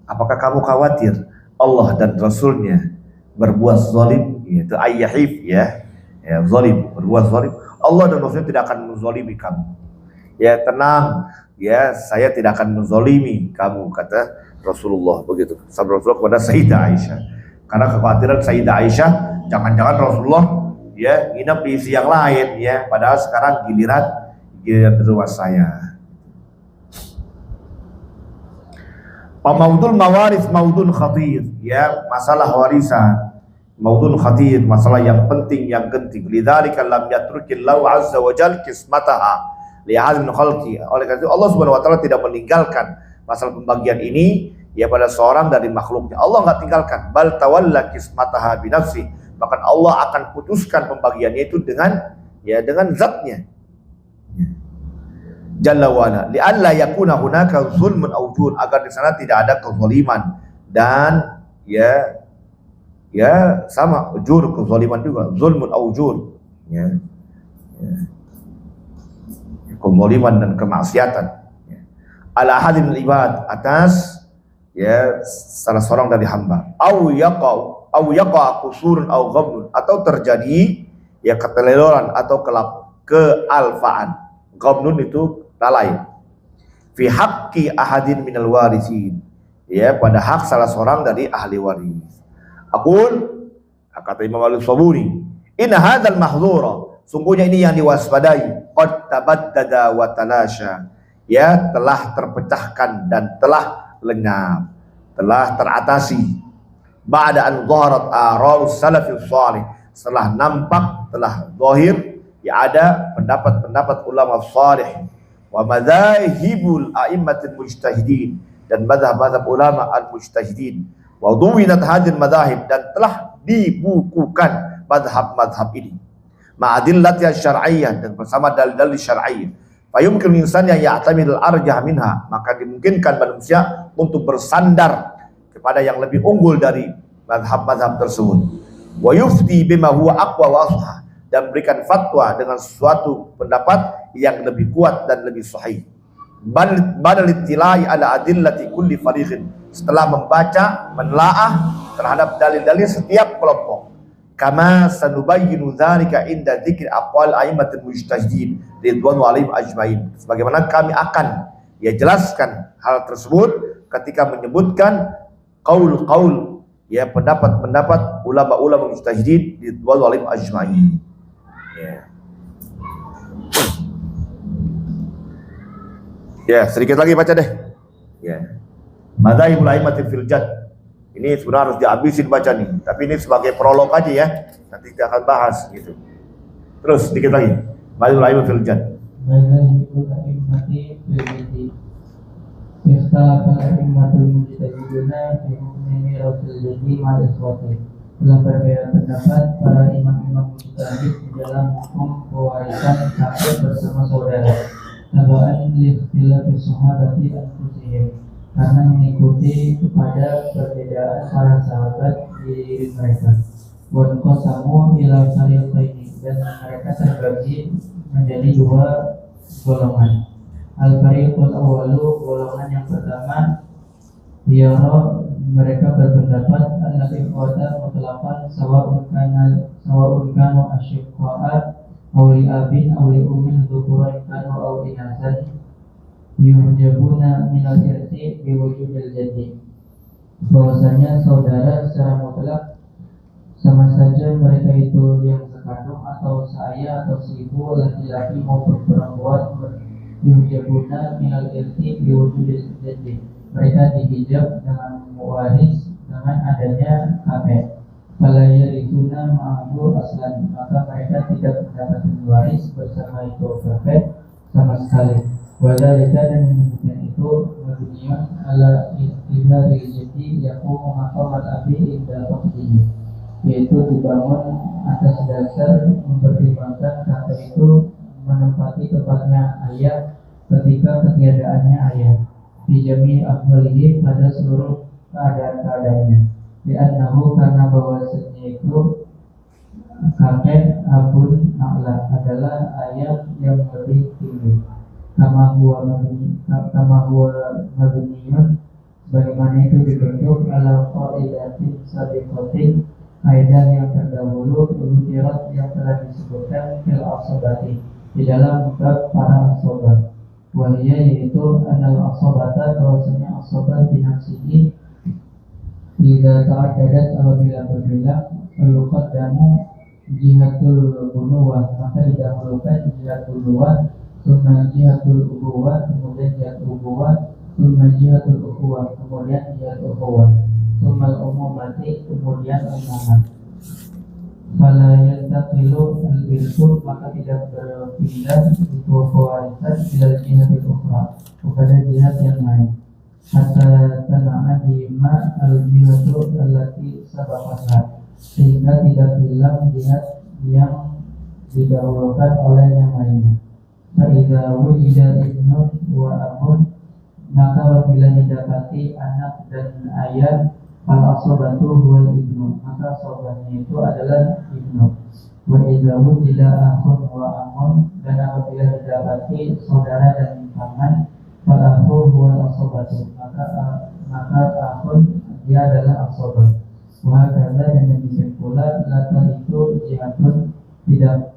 Apakah kamu khawatir Allah dan Rasulnya berbuat zalim? Itu ayyahif, ya, zalim, berbuat zalim. Allah dan Rasulnya tidak akan menzalimi kamu. Ya tenang, ya saya tidak akan menzalimi kamu, kata Rasulullah. Begitu sabda Rasulullah kepada Sayyidah Aisyah. Karena kekhawatiran Sayyidah Aisyah, jangan-jangan Rasulullah ya nginep di isi yang lain, ya, padahal sekarang giliran rumah saya. Pamaudul mawaris maudun khatir, ya, masalah warisan maudun khatir, masalah yang penting, yang genting. Lidzalika lam yatrukillahu azza wa jalla qismataha li ahadin khalqi. Oleh karena itu Allah Subhanahu wa taala tidak meninggalkan masalah pembagian ini ya pada seorang dari makhluknya. Allah enggak tinggalkan, bal tawalla qismataha bi nafsi. Bahkan Allah akan putuskan pembagiannya itu dengan zatnya. Jalla wa ala, li'alla yakuna hunaka zulmun aw jur, agar di sana tidak ada kezaliman dan sama jur, kezaliman juga, zulmun aw jur, kezaliman dan kemaksiatan, ala ahadin ibad, atas salah seorang dari hamba, aw yaqa qusurun aw ghamnun, atau terjadi keteledoran atau kealfaan. Ghamnun itu lalai fi haqqi ahadin minal warisin, pada hak salah seorang dari ahli waris. Kata Imam Al-Sabuni, inna hadzal mahdzura, sungguhnya ini yang diwaspadai, qad tabaddada wa talasha, telah terpecahkan dan telah lenyap, telah teratasi. Ba'da an dhaharat ara'us salafus salih, setelah nampak, telah zahir ada pendapat-pendapat ulama salih, wa madzahibul a'immatil mujtahidin, dan mazhab-mazhab ulama al-mujtahidin, wa duwinat hadil madzahib, dan telah dibukukan mazhab-mazhab ini, ma'adillati syar'iyyah, dan bersama dalil-dalil syar'iyyah. Fa yumkin insan yang ya'tamil al-arjah minha, maka dimungkinkan manusia untuk bersandar kepada yang lebih unggul dari mazhab-mazhab tersebut. Wa yufti bima huwa aqwa wa ashah, dan berikan fatwa dengan suatu pendapat yang lebih kuat dan lebih sahih. Badal ittilai ala adillati kulli fariqin, setelah membaca, menelaah terhadap dalil-dalil setiap kelompok. Kama sanubayyinu dzalika inda dzikri aqwal a'immatil mujtahidin ridwanu alaihim ajmain, sebagaimana kami akan jelaskan hal tersebut ketika menyebutkan qaul-qaul pendapat-pendapat ulama-ulama mujtahidin ridwanu alaihim ajmain. Sedikit lagi baca deh. Madzhabul a'immatil fil jad. Ini sebenarnya harus dihabisin baca nih, tapi ini sebagai prolog aja ya. Nanti kita akan bahas gitu. Terus sedikit lagi. Madzhabul a'immatil fil jad. Madzhabul a'immatil fil jad. Ikhtalafa al-a'immatul mujtahiduna fi hukmi rasul jadi ma'al-iswati. Telah berbeda pendapat para imam-imam mujtahid di dalam hukum pewarisan kakek bersama saudara. Tabaan likhtilafi sahabati anfusihim, karena mengikuti kepada perbedaan para sahabat di diri mereka. Wa qasamu ila fariqaini, dan mereka terbagi menjadi dua golongan. Al-fariqul awwalu, golongan yang pertama, yara, mereka berpendapat an-ikhwata mutlaqan sawa'un kanu asyiqa'a aw li abin aw li ummin dhukuran kanu aw inasan yuhjabuna min al-irthi bi wujudil jaddi, bahwasanya saudara secara mutlak sama saja mereka itu yang sekandung atau seayah atau seibu, laki-laki maupun perempuan, yuhjabuna min al-irthi bi wujudil jaddi, mereka dihijab dengan mewaris dengan adanya kakek. Fala yarithuna ma'ahu aslan, maka mereka tidak mendapatkan waris bersama itu kakek sama sekali. Wadzalika, dan demikian itu mabniun ala istihari jadi yaqumu maqamal abi inda waqtihi, yaitu dibangun atas dasar mempertimbangkan kakek itu menempati tempatnya ayah ketika ketiadaannya ayah. Bijami ahwalihi, pada seluruh keadaan-keadaannya. Li'annahu, karena bahwasanya itu kakek abun a'la adalah ayah yang lebih tinggi. Kama huwa mabniyun, sebagaimana itu dibentuk ala qaidatin sabiqatin, kaidah yang terdahulu, ujirat yang telah disebutkan fil asabati, di dalam bab para asabat. Wahia, yaitu anal asobata, bahwasanya asobat binafsihi jika ta'adadat, apabila berbilang yuqaddamu jihatul bunuwah, maka didahulukan jihatul bunuwah, kemudian jihatul ubuwah, kemudian jihatul ubuwah, Summa jihatul ukhuwah, kemudian jihatul ukhuwah, summa umumati, kemudian umumat. Fala yantaqilu al-birtu, maka tidak berpindah itu kewarisan bila jihadil ukhra, kepada jihad yang lain. Hatta tana'adima al-jihadu allati sabaqatha, sehingga tidak hilang jihad yang didahulukan oleh yang lainnya. Fa'idha wujida ibnun wa amun, maka apabila didapati anak dan ayah, al asobatu huwal ibnu, maka asobahnya itu adalah ibnu. Wa idza wujida akhun wa amun, dan apabila didapati saudara dan paman, fal akhu huwal asobatu, maka akhun dia adalah asobah. Wa kadza, dan demikian pula latar itu jihadun tidak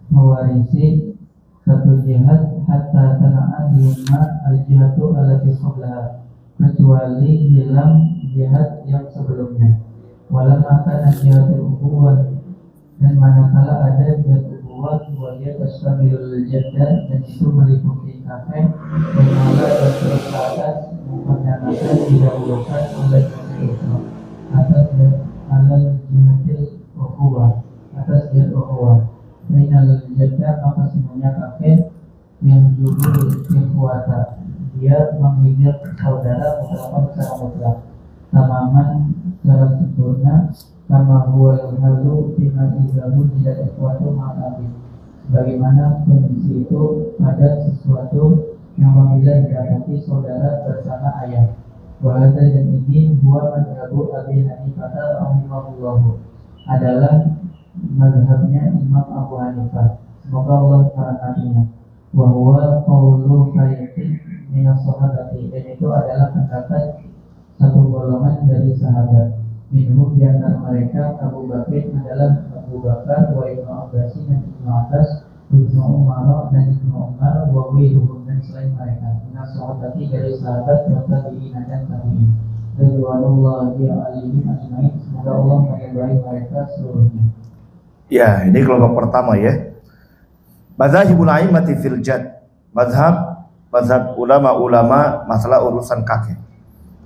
mewarisi satu jihad hatta tana'at lima al-jihadu alati qablaha, kecuali hilang jihad yang sebelumnya. Walam akan jihadul ukhuwah, dan manakala ada jihad ukhuwah wajah tastamilul jadda, dan itu meliputi kakek dan malah terus ke atas mempernyatakan didahulukan oleh jihadul ukhuwah atas jihadul ukhuwah, atas jihad ukhuwah. Minal jadda, maka semuanya kakek yang jubul ikhwata, dia menghijab saudara mutlak secara mutlak, tamaman secara sempurna, kama huwal halu bima izahu tidak ikhwatu ma'abi, sebagaimana kondisi itu pada sesuatu yang apabila didapati saudara bersama ayah. Wahada, dan ini huwa madhabu Abi Hanifah rahimahullahu, adalah mazhabnya Imam Abu Hanifah, semoga Allah merahmatinya. Wa huwa qawlu fariqin minas sahabati, dan itu adalah pendapat satu golongan dari sahabat. Minhum, di antara mereka Abu Bakar adalah Abu Bakar, wa Ibnu Abbas dan Ibnu Abbas, Ibnu Umar dan Ibnu Umar, wa ghairuhum, dan selain mereka minas sahabati, dari sahabat, wa tabi'in dan tabi'in, ridwanullahi alaihim ajmain, semoga Allah meridai mereka seluruhnya. Ya, ini kelompok pertama ya. Mazhabul a'immati fil jad, mazhab ulama-ulama masalah urusan kakek.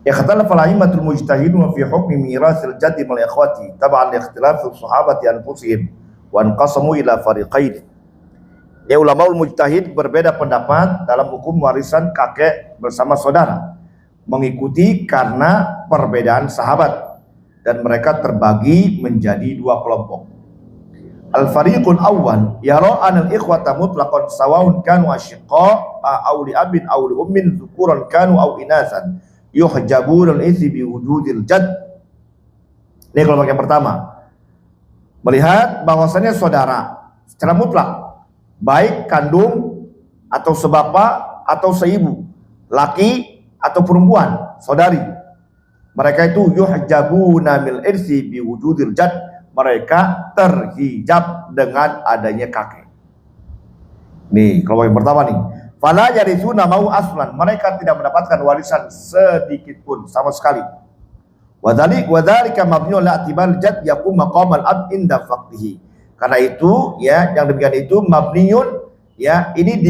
Ikhtalafa al-a'immatul mujtahidun fi hukmi mirasil jaddi mal ikhwati tab'an li ikhtilafis sahabati anfusihim wa anqasamu ila fariqain. Ya, ulama mujtahid berbeda pendapat dalam hukum warisan kakek bersama saudara, mengikuti karena perbedaan sahabat, dan mereka terbagi menjadi dua kelompok. Al-fariqul awwal yara anal ikhwata mutlaqan sawaun kanu ashiqa aw li abin aw li ummin dzukuran kanu aw inasan yuhjabun al-ithbi bi wujudil jadd. Ini kelompok yang pertama, melihat bahwasanya saudara secara mutlak, baik kandung atau sebapa atau seibu, laki atau perempuan, saudari, mereka itu yuhjabuna mil irsi bi wujudil jadd, mereka terhijab dengan adanya kakek. Nih kelompok yang pertama nih, fala yarisuna mau aslan, mereka tidak mendapatkan warisan sedikit pun sama sekali. Wadzalika mabniun la atibal jadd yaqum maqamal ab inda faqdihi. Karena itu ya, yang demikian itu mabniun ya, ini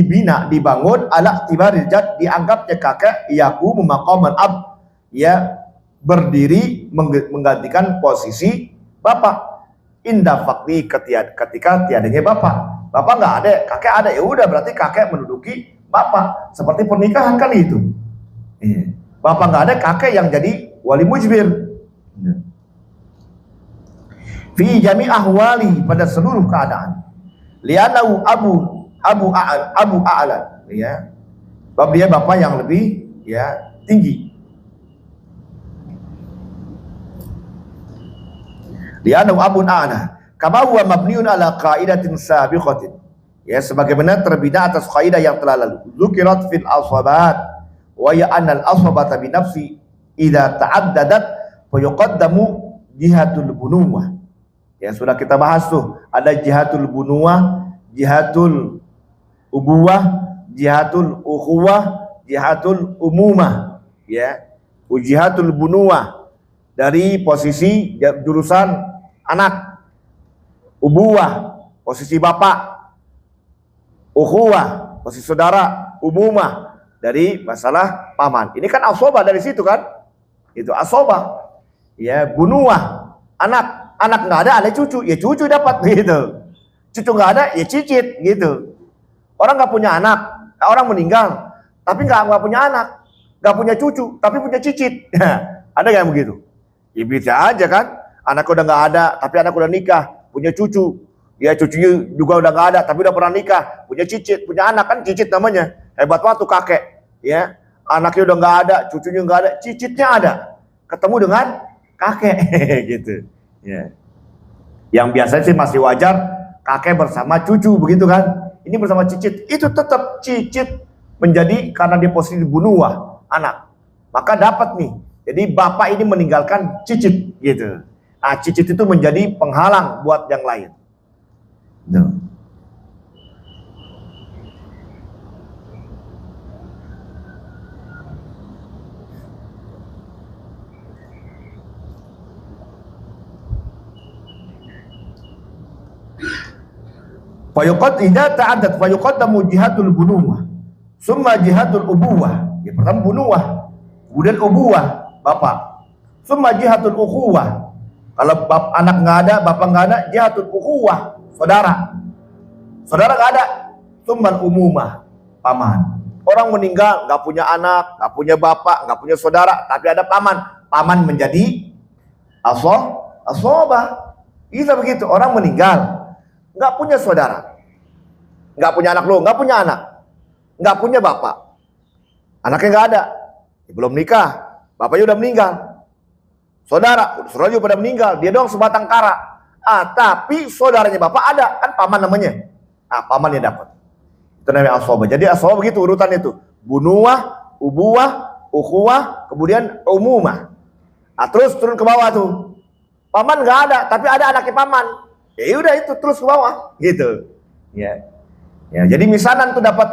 dibangun ala tibaril jadd, dianggapnya kakek yaqum maqamal ab, ya berdiri menggantikan posisi bapak. Indah fakti, ketika tiadanya bapak nggak ada, kakek ada, ya udah berarti kakek menduduki bapak, seperti pernikahan kan itu. Bapak nggak ada, kakek yang jadi wali mujbir. Fi jami ahwali, pada seluruh keadaan. Lianau abu a'la, ya. Bab dia bapak yang lebih ya tinggi. Li'annahu abun a'la kama huwa mabniun ala qaidatin sabiqatin, ya sebagaimana terbina atas kaidah yang telah lalu. Dzukirat fil asabat wa ya anal asabata bi nafsi idza ta'addadat fa yuqaddamu jihatul bunuwah. Ya sudah kita bahas tuh, ada jihatul bunuwah, jihatul ubuwah, jihatul ukhuwah, jihatul umumah, ya. Jihatul bunuwah dari posisi jurusan anak, ubuwah posisi bapak, ukhuwah posisi saudara, umumah dari masalah paman. Ini kan asobah dari situ kan? Itu asobah. Ya, bunuah. Anak nggak ada cucu, ya cucu dapat gitu. Cucu nggak ada, ya cicit gitu. Orang nggak punya anak, orang meninggal, tapi nggak punya anak, nggak punya cucu, tapi punya cicit. Ada nggak yang begitu? Ya bisa aja kan? Anak udah nggak ada, tapi anak udah nikah, punya cucu. Ya cucunya juga udah nggak ada, tapi udah pernah nikah, punya cicit, punya anak kan cicit namanya. Hebat banget tuh kakek. Ya, anaknya udah nggak ada, cucunya nggak ada, cicitnya ada. Ketemu dengan kakek, gitu. Ya. Yang biasanya sih masih wajar kakek bersama cucu begitu kan? Ini bersama cicit, itu tetap cicit menjadi karena dia posisi bunuah anak. Maka dapat nih. Jadi bapak ini meninggalkan cicit gitu. Nah, cicit itu menjadi penghalang buat yang lain. Tuh. Fayuqad idza ta'addat fayuqaddamu jihadul bunuwah summa jihadul ubuwah. Ya, pertama bunuwah, kemudian ubuwah bapak, summa jihadul ukhuwah. Kalau anak nggak ada, bapak nggak ada, jihadul ukhuwah, saudara nggak ada, summa umumah, paman. Orang meninggal nggak punya anak, nggak punya bapak, nggak punya saudara, tapi ada paman menjadi asobah. Bisa begitu. Orang meninggal nggak punya saudara, nggak punya anak loh, nggak punya anak, nggak punya bapak, anaknya nggak ada, belum nikah, bapaknya udah meninggal, saudara juga pada meninggal, dia doang sebatang kara. Tapi saudaranya bapak ada, kan paman namanya. Paman yang dapat. Itu namanya asobah. Jadi asobah begitu urutan itu, bunuwah, ubuwah, ukhuwah, kemudian umumah. Terus turun ke bawah tuh, paman nggak ada, tapi ada anaknya paman. Ya udah itu terus ke bawah gitu. Ya. Jadi misanan tuh dapat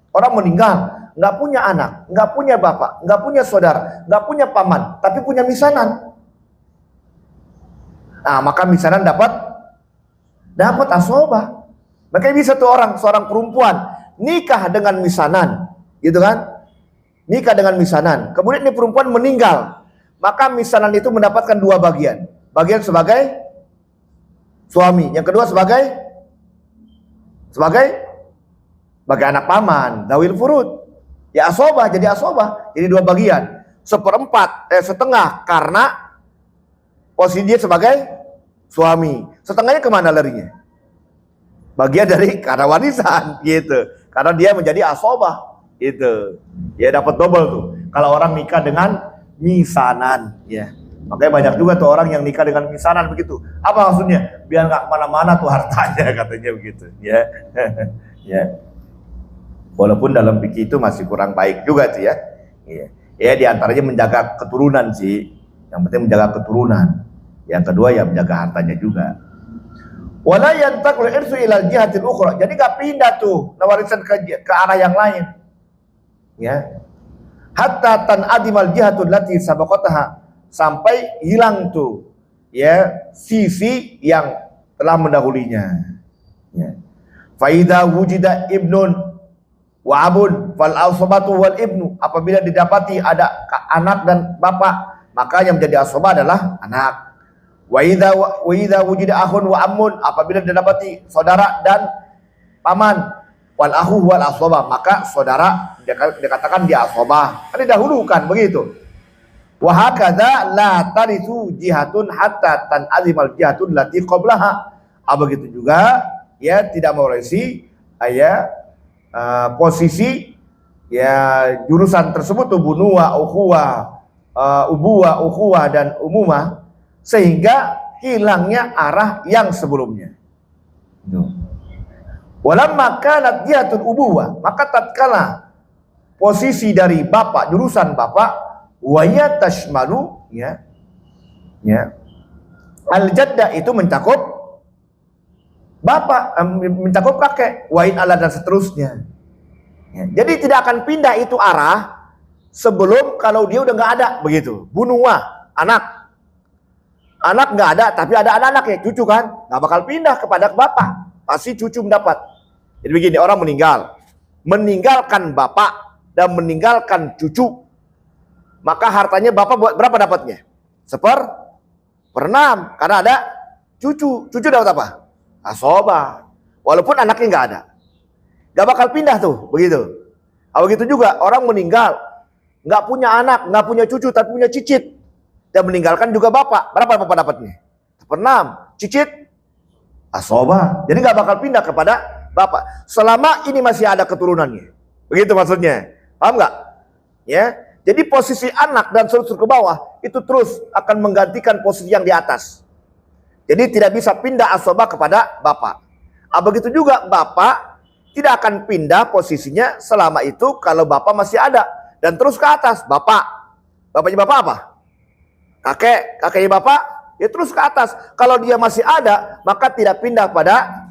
orang meninggal, nggak punya anak, nggak punya bapak, nggak punya saudara, nggak punya paman, tapi punya misanan. Maka misanan dapat asobah. Makanya bisa tuh seorang perempuan nikah dengan misanan, gitu kan? Nikah dengan misanan. Kemudian ini perempuan meninggal, maka misanan itu mendapatkan dua bagian. Bagian sebagai suami, yang kedua sebagai anak paman, dawil furud. Ya asobah, jadi asobah, jadi dua bagian. Setengah karena posisi dia sebagai suami. Setengahnya kemana larinya? Bagian dari karena warisan, gitu. Karena dia menjadi asobah, gitu. Ya dapat double tuh. Kalau orang nikah dengan misanan, ya. Makanya banyak juga tuh orang yang nikah dengan misanan begitu. Apa maksudnya? Biar nggak kemana-mana tuh hartanya, katanya begitu. Ya, ya. Walaupun dalam fikih itu masih kurang baik juga tuh ya. Ya diantaranya menjaga keturunan sih. Yang penting menjaga keturunan. Yang kedua ya menjaga hartanya juga. Wala yantakul irsu ilal jihatil ukhra. Jadi nggak pindah tuh warisan ke arah yang lain. Ya. Hatta tan adimal jihatul lati sabaqataha. Sampai hilang tuh ya sisi yang telah mendahulinya. Ya. Faida wujida ibnun wa abun fal asobatu wal ibnu. Apabila didapati ada anak dan bapak, maka yang menjadi asobah adalah anak. Wa idza wujida akhun wa ammun. Apabila didapati saudara dan paman, wal akhu wal asobah, maka saudara dikatakan dia asobah. Kan didahulukan begitu. Wa hakadza la tarithu jihatun hatta tan'azimal jihatun lati qablaha. Begitu juga ya tidak mewarisi posisi ya jurusan tersebut tuh bunuwah, ukhuwah, ubuwah, ukhuwah dan umumah, sehingga hilangnya arah yang sebelumnya. Walamma kanat jihatun ubuwah, maka tatkala posisi dari bapak, jurusan bapak, waya tashmalu ya al-jadda itu mencakup bapak, mencakup kakek, wain ala dan seterusnya. Jadi tidak akan pindah itu arah sebelum kalau dia udah nggak ada begitu. Bunuwah, anak nggak ada, tapi ada anak ya, cucu kan, nggak bakal pindah kepada bapak, pasti cucu mendapat. Jadi begini, orang meninggalkan bapak, dan meninggalkan cucu, maka hartanya bapak buat berapa dapatnya? 1/6, karena ada cucu. Cucu dapat apa? Asobah. Walaupun anaknya nggak ada, nggak bakal pindah tuh, begitu. Begitu juga orang meninggal, nggak punya anak, nggak punya cucu, tapi punya cicit, dan meninggalkan juga bapak. Berapa bapak dapatnya? 1/6. Cicit asobah. Jadi nggak bakal pindah kepada bapak selama ini masih ada keturunannya. Begitu maksudnya. Paham nggak? Ya. Jadi posisi anak dan seluruh ke bawah itu terus akan menggantikan posisi yang di atas. Jadi tidak bisa pindah asobah kepada bapak. Begitu juga bapak tidak akan pindah posisinya selama itu kalau bapak masih ada, dan terus ke atas. Bapaknya bapak apa? Kakeknya bapak ya terus ke atas. Kalau dia masih ada, maka tidak pindah pada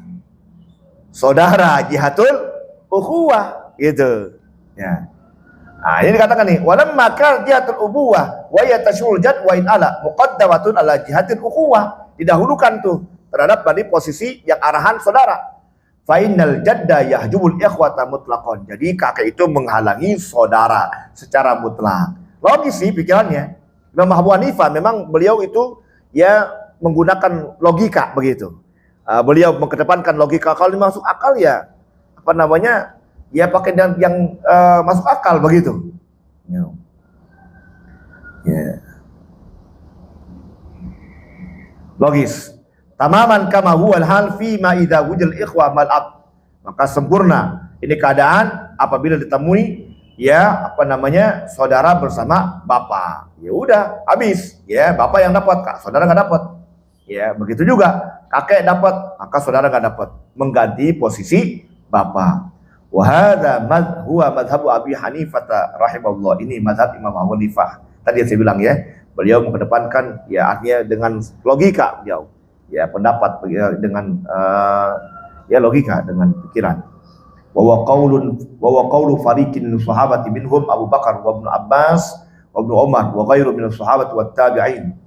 saudara, jihatul ukhuwah, gitu. Ya. Nah, ini dikatakan nih, walamma kana jihatul ubuwah wa yatashul jad wa in ala muqaddamatun ala jihatil ukhuwah. Didahulukan tuh terhadap tadi posisi yang arahan saudara. Fa innal jadda yahjubul ikhwata mutlaqan. Jadi kakek itu menghalangi saudara secara mutlak. Logis sih pikirannya. Imam Abu Hanifah memang beliau itu ya menggunakan logika begitu. Beliau mengedepankan logika. Kalau masuk akal ya apa namanya? Ya pakai yang masuk akal begitu. Ya. Yeah. Logis. Tamaman kama huwal hal fi ma idza wujal ikhwa mal ab. Maka sempurna ini keadaan apabila ditemui ya apa namanya saudara bersama bapak. Ya udah habis ya, bapak yang dapat, kak saudara nggak dapat. Ya begitu juga kakek dapat, maka saudara nggak dapat, mengganti posisi bapak. Wa hadza huwa madhhabu Abi Hanifah rahimahullah. Ini mazhab Imam Abu Hanifah. Tadi yang saya bilang ya, beliau mengedepankan ya artinya dengan logika beliau. Ya pendapat dengan ya logika, dengan pikiran. Wa qawlu fariqin sahabati minhum Abu Bakar wa Ibnu Abbas wa Ibnu Umar wa ghairu min as-sahabati wat tabi'in.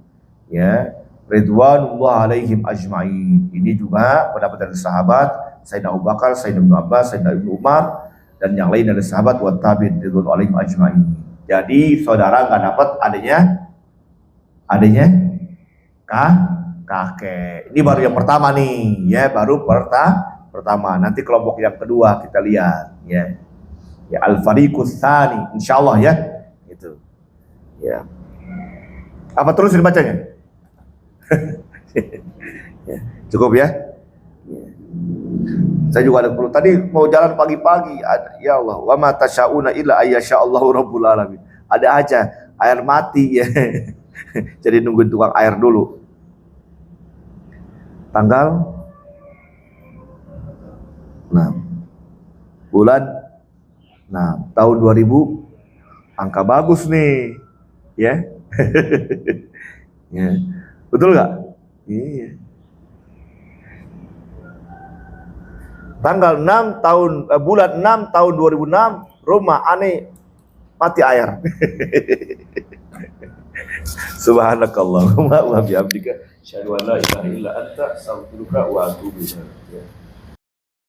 Ya, ridwanullah alaihim ajma'in. Ini juga pendapat dari sahabat Sayyidina Abu Bakar, Sayyidina Ibnu Abbas, Sayyidina Ibnu Umar, dan yang lain dari sahabat wat tabi'in ridwanullah alaihim ajma'in. Jadi saudara nggak dapat adanya kakek. Ini baru yang pertama nih, ya baru pertama. Nanti kelompok yang kedua kita lihat, ya. Ya al-fariqus tsani, insyaallah ya. Itu. Ya. Apa terus dibacanya? Ya, cukup ya. Ya. Saya juga ada perlu. Tadi mau jalan pagi-pagi, ya Allah, wa ma tasyauna illa ayyasha'allahu rabbul alamin. Ada aja air mati ya. Jadi nungguin tukang air dulu. Tanggal 6 bulan 6 tahun 2000, angka bagus nih ya. Ya. Betul nggak? Iya. Tanggal 6 tahun bulan 6 tahun 2006, rumah aneh mati air. Subhanakallahumma wa bihamdika asyhadu an la ilaha illa anta astaghfiruka wa atubu ilaik.